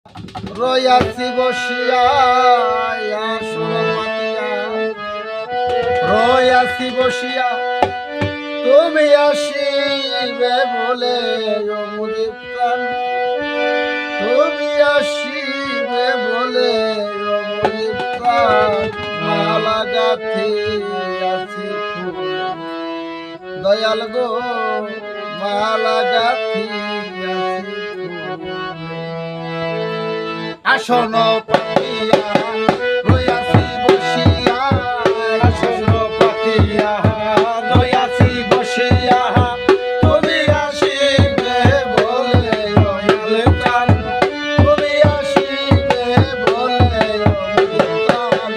রয়াছি বসিয়া আসন পাতিয়া, রয়াছি বসিয়া তুমি আসিবে বলে মুদির প্রাণ, তুমি আসিবে বলে মুদির প্রাণ। মালা গাথি আছি ফুলে দয়াল গো, মালা গাথি আছি ফুলে। আসন পাতিয়া রয়াছি বসিয়া, আসন পাতিয়া রয়াছি বসিয়া তুমি আসিবে বলে দয়াল প্রাণ, তুমি আসিবে বলে প্রাণ।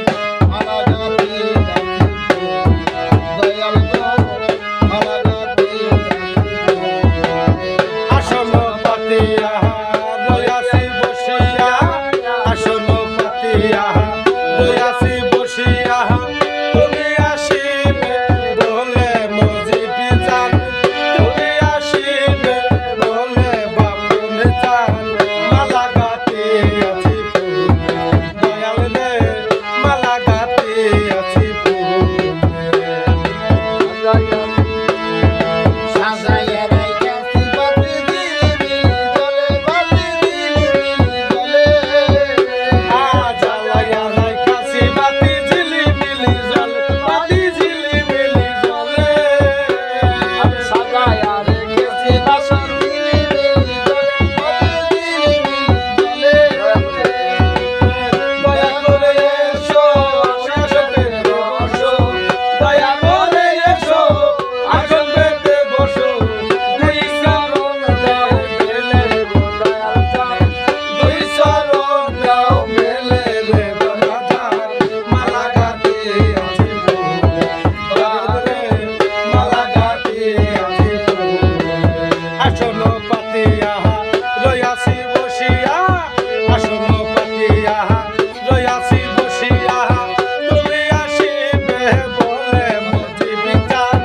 মালা গাথি দয়াল গো, মালা গাথি আসন পাতিয়া রয়াছি বসিয়া, আসন পাতিয়া রয়াছি বসিয়া তুমি আসিবে বলে মজিবি জান, তুমি আসিবে বলে বাপন জান। মালা গাথি আছি ফুলে দয়াল রে, মালা গাথি আছি ফুলে। সাজাইয়া রাইখাছি বাতি দিলি জলে, বাতি দিলি জলে। জ্বালাইয়া রাইখাছি বাতি ঝিলিমিলি জলে, বাতি ঝিলিমিলি জলে। সাজাইয়া রেখেছি বাসর ঝিলিমিলি জলে, বাতি ঝিলিমিলি জলে। দয়া করে এসো আসন পেতে বসো, দয়া করে এসো আসন পেতে বসো। দুই চরণ দাও মেলে রে দয়াল চান, দুই চরণ দাও মেলে রে দয়াল চান। মালা গাথি আছি ফুলে দয়াল রে, মালা গাথি আছি ফুলে। আসন পাতিয়া রয়াছি বসিয়া, আসন পাতিয়া রয়াছি বসিয়া তুমি আসিবে বলে মজিবি জান,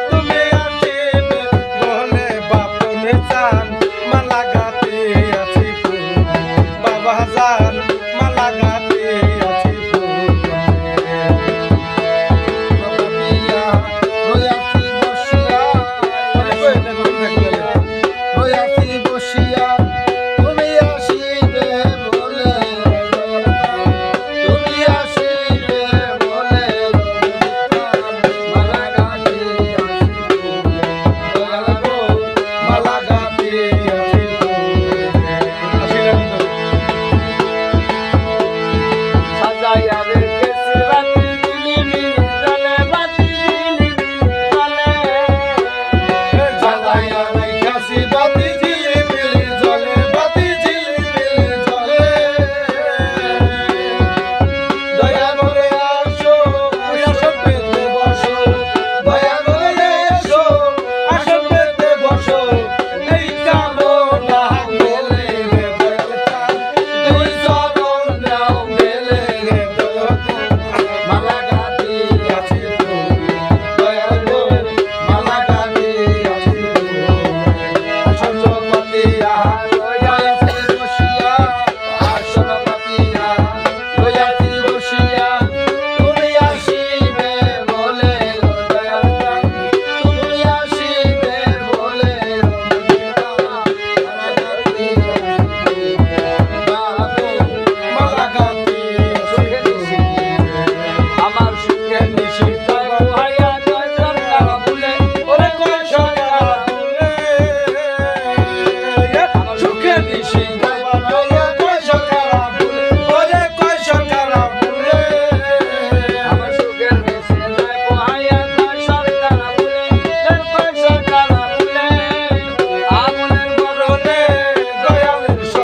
তুমি আসিবে বলে বাপন জান। মালা গাথি আছি ফুলে বাবা জান,